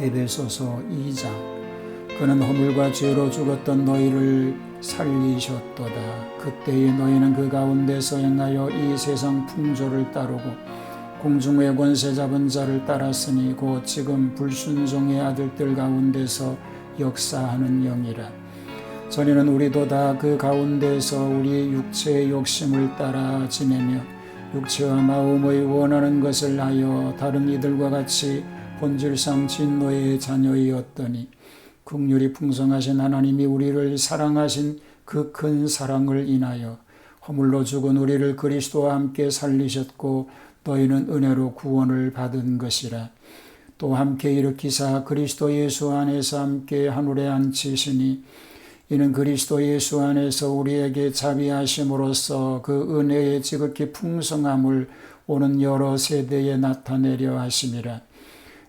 에베소서 2장. 그는 허물과 죄로 죽었던 너희를 살리셨도다. 그때에 너희는 그 가운데서 행하여 이 세상 풍조를 따르고 공중의 권세 잡은 자를 따랐으니 곧 지금 불순종의 아들들 가운데서 역사하는 영이라. 전에는 우리도 다 그 가운데서 우리 육체의 욕심을 따라 지내며 육체와 마음의 원하는 것을 하여 다른 이들과 같이 본질상 진노의 자녀이었더니 긍휼이 풍성하신 하나님이 우리를 사랑하신 그 큰 사랑을 인하여 허물로 죽은 우리를 그리스도와 함께 살리셨고 너희는 은혜로 구원을 받은 것이라. 또 함께 일으키사 그리스도 예수 안에서 함께 하늘에 앉히시니 이는 그리스도 예수 안에서 우리에게 자비하심으로써 그 은혜의 지극히 풍성함을 오는 여러 세대에 나타내려 하심이라.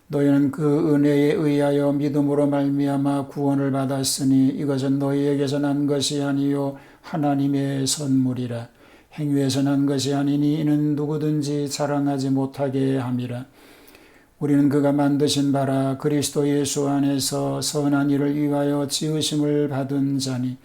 너희는 그 은혜에 의하여 믿음으로 말미암아 구원을 받았으니 이것은 너희에게서 난 것이 아니요 하나님의 선물이라. 행위에서 난 것이 아니니 이는 누구든지 자랑하지 못하게 함이라. 우리는 그가 만드신 바라 그리스도 예수 안에서 선한 일을 위하여 지으심을 받은 자니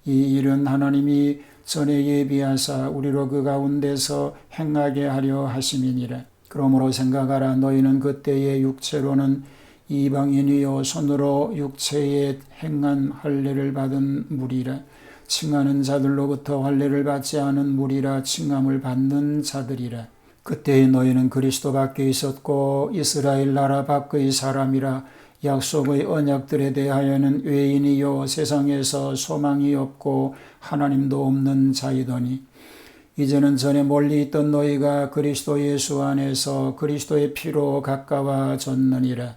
이 일은 하나님이 전에 예비하사 우리로 그 가운데서 행하게 하려 하심이니라. 그러므로 생각하라. 너희는 그때의 육체로는 이방인이요 손으로 육체에 행한 할례를 받은 무리라. 칭하는 자들로부터 할례를 받지 않은 무리라. 칭함을 받는 자들이라. 그때의 너희는 그리스도 밖에 있었고 이스라엘 나라 밖의 사람이라. 약속의 언약들에 대하여는 외인이요 세상에서 소망이 없고 하나님도 없는 자이더니 이제는 전에 멀리 있던 너희가 그리스도 예수 안에서 그리스도의 피로 가까워졌느니라.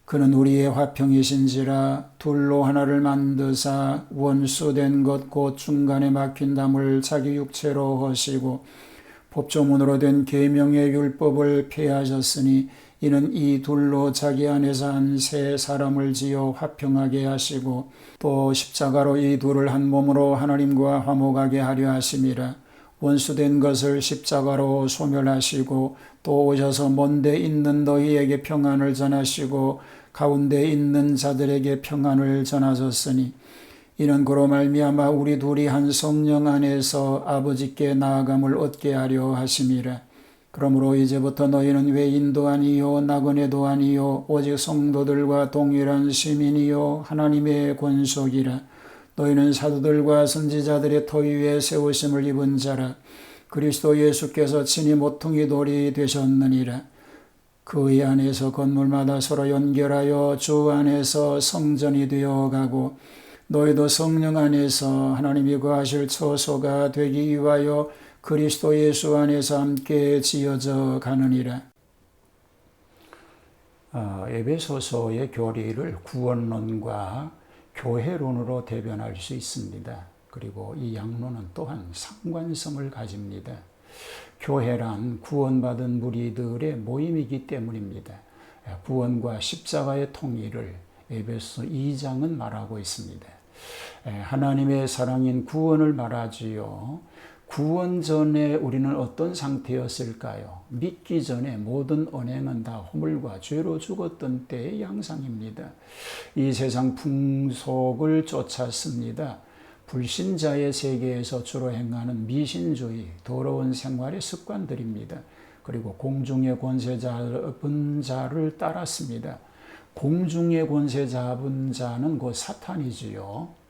그는 우리의 화평이신지라. 둘로 하나를 만드사 원수된 것 곧 중간에 막힌 담을 자기 육체로 하시고 법조문으로 된 계명의 율법을 폐하셨으니 이는 이 둘로 자기 안에서 한 새 사람을 지어 화평하게 하시고 또 십자가로 이 둘을 한 몸으로 하나님과 화목하게 하려 하심이라. 원수된 것을 십자가로 소멸하시고 또 오셔서 먼데 있는 너희에게 평안을 전하시고 가운데 있는 자들에게 평안을 전하셨으니 이는 그로 말미암아 우리 둘이 한 성령 안에서 아버지께 나아감을 얻게 하려 하심이라. 그러므로 이제부터 너희는 외인도 아니요 나그네도 아니요 오직 성도들과 동일한 시민이요 하나님의 권속이라. 너희는 사도들과 선지자들의 터 위에 세우심을 입은 자라. 그리스도 예수께서 친히 모퉁이 돌이 되셨느니라. 그의 안에서 건물마다 서로 연결하여 주 안에서 성전이 되어가고 너희도 성령 안에서 하나님이 거하실 처소가 되기 위하여 그리스도 예수 안에서 함께 지어져 가느니라. 에베소서의 교리를 구원론과 교회론으로 대변할 수 있습니다. 그리고 이 양론은 또한 상관성을 가집니다. 교회란 구원받은 무리들의 모임이기 때문입니다. 구원과 십자가의 통일을 에베소 2장은 말하고 있습니다. 하나님의 사랑인 구원을 말하지요. 구원 전에 우리는 어떤 상태였을까요? 믿기 전에 모든 언행은 다 허물과 죄로 죽었던 때의 양상입니다. 이 세상 풍속을 쫓았습니다. 불신자의 세계에서 주로 행하는 미신주의, 더러운 생활의 습관들입니다. 그리고 공중의 권세 잡은 자를 따랐습니다. 공중의 권세 잡은 자는 곧 사탄이지요.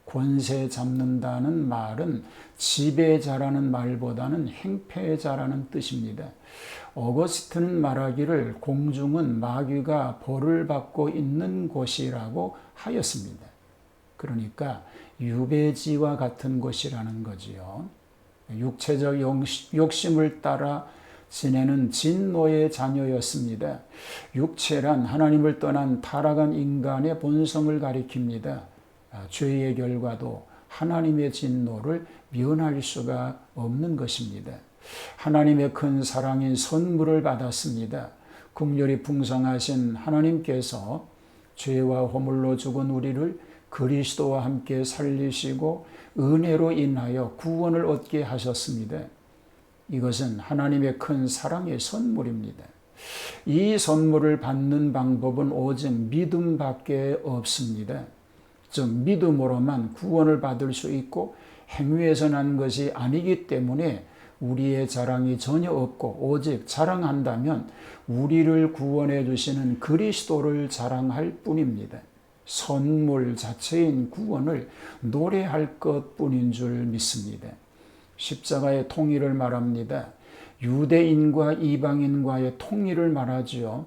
권세 잡는다는 말은 지배자라는 말보다는 행패자라는 뜻입니다. 어거스틴은 말하기를 공중은 마귀가 벌을 받고 있는 곳이라고 하였습니다. 그러니까 유배지와 같은 곳이라는 거지요. 육체적 욕심을 따라 지내는 진노의 자녀였습니다. 육체란 하나님을 떠난 타락한 인간의 본성을 가리킵니다. 죄의 결과도 하나님의 진노를 면할 수가 없는 것입니다. 하나님의 큰 사랑인 선물을 받았습니다. 긍휼이 풍성하신 하나님께서 죄와 허물로 죽은 우리를 그리스도와 함께 살리시고 은혜로 인하여 구원을 얻게 하셨습니다. 이것은 하나님의 큰 사랑의 선물입니다. 이 선물을 받는 방법은 오직 믿음밖에 없습니다. 즉 믿음으로만 구원을 받을 수 있고 행위에서 난 것이 아니기 때문에 우리의 자랑이 전혀 없고 오직 자랑한다면 우리를 구원해 주시는 그리스도를 자랑할 뿐입니다. 선물 자체인 구원을 노래할 것뿐인 줄 믿습니다. 십자가의 통일을 말합니다. 유대인과 이방인과의 통일을 말하지요.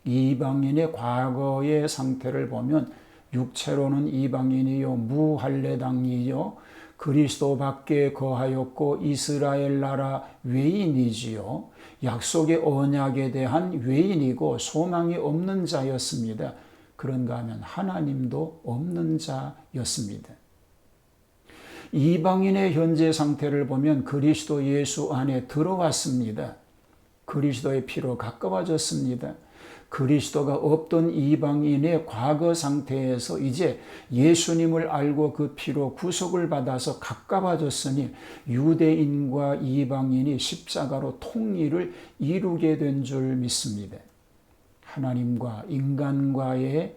이방인의 과거의 상태를 보면 육체로는 이방인이요 무할례당이요 그리스도밖에 거하였고 이스라엘 나라 외인이지요. 약속의 언약에 대한 외인이고 소망이 없는 자였습니다. 그런가 하면 하나님도 없는 자였습니다. 이방인의 현재 상태를 보면 그리스도 예수 안에 들어왔습니다. 그리스도의 피로 가까워졌습니다. 그리스도가 없던 이방인의 과거 상태에서 이제 예수님을 알고 그 피로 구속을 받아서 가까워졌으니 유대인과 이방인이 십자가로 통일을 이루게 된 줄 믿습니다. 하나님과 인간과의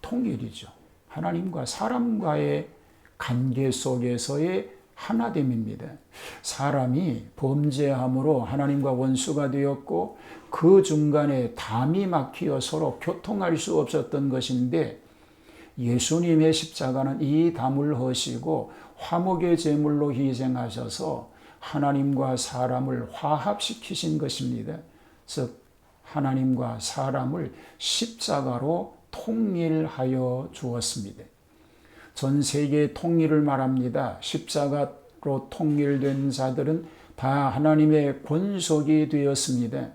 통일이죠. 하나님과 사람과의 관계 속에서의 하나됨입니다. 사람이 범죄함으로 하나님과 원수가 되었고 그 중간에 담이 막히어 서로 교통할 수 없었던 것인데 예수님의 십자가는 이 담을 허시고 화목의 제물로 희생하셔서 하나님과 사람을 화합시키신 것입니다. 즉 하나님과 사람을 십자가로 통일하여 주었습니다. 전 세계의 통일을 말합니다. 십자가로 통일된 자들은 다 하나님의 권속이 되었습니다.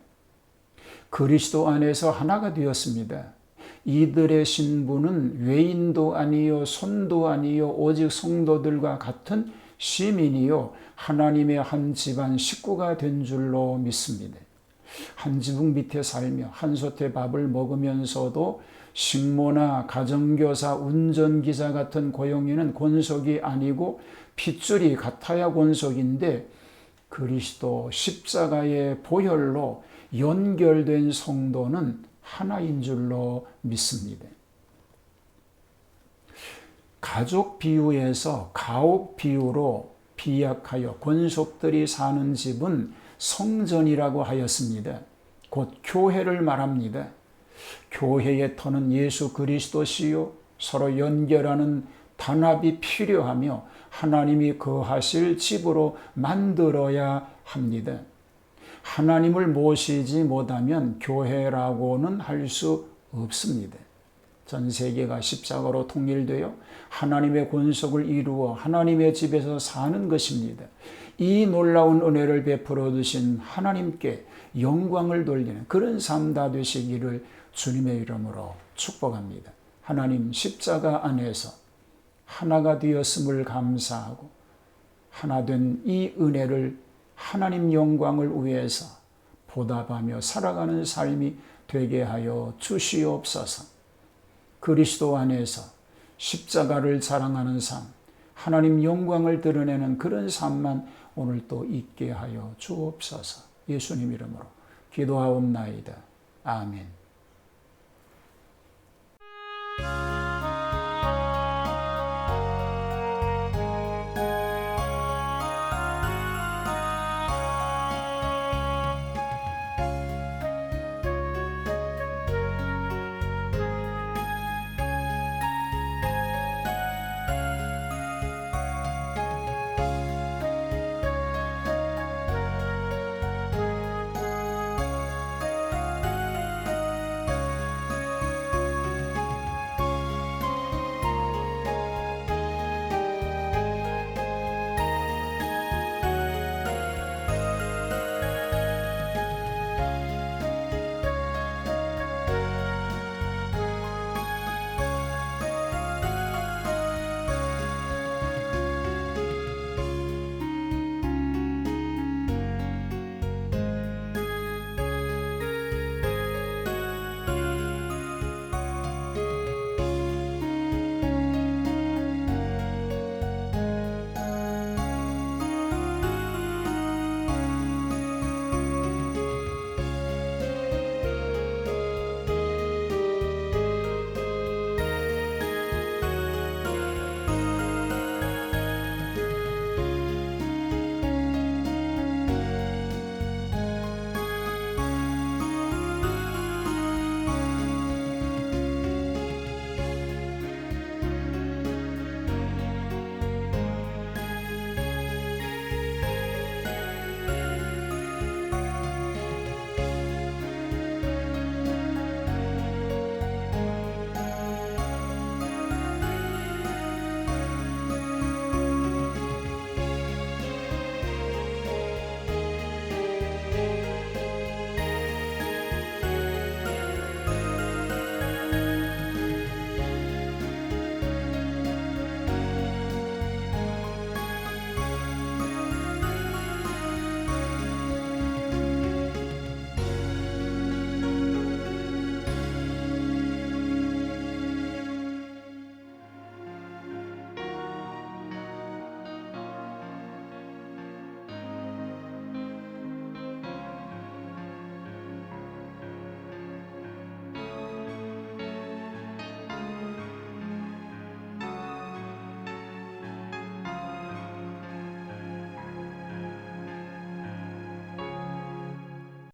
그리스도 안에서 하나가 되었습니다. 이들의 신분은 외인도 아니요 손도 아니요 오직 성도들과 같은 시민이요 하나님의 한 집안 식구가 된 줄로 믿습니다. 한 지붕 밑에 살며 한 솥의 밥을 먹으면서도 식모나 가정교사, 운전기사 같은 고용인은 권속이 아니고 핏줄이 같아야 권속인데 그리스도 십자가의 보혈로 연결된 성도는 하나인 줄로 믿습니다. 가족 비유에서 가옥 비유로 비약하여 권속들이 사는 집은 성전이라고 하였습니다. 곧 교회를 말합니다. 교회의 터는 예수 그리스도시요 서로 연결하는 단합이 필요하며 하나님이 거하실 집으로 만들어야 합니다. 하나님을 모시지 못하면 교회라고는 할 수 없습니다. 전 세계가 십자가로 통일되어 하나님의 권속을 이루어 하나님의 집에서 사는 것입니다. 이 놀라운 은혜를 베풀어 주신 하나님께 영광을 돌리는 그런 삶 다 되시기를 주님의 이름으로 축복합니다. 하나님 십자가 안에서 하나가 되었음을 감사하고 하나 된 이 은혜를 하나님 영광을 위해서 보답하며 살아가는 삶이 되게 하여 주시옵소서. 그리스도 안에서 십자가를 자랑하는 삶, 하나님 영광을 드러내는 그런 삶만 오늘 또 있게 하여 주옵소서. 예수님 이름으로 기도하옵나이다. 아멘.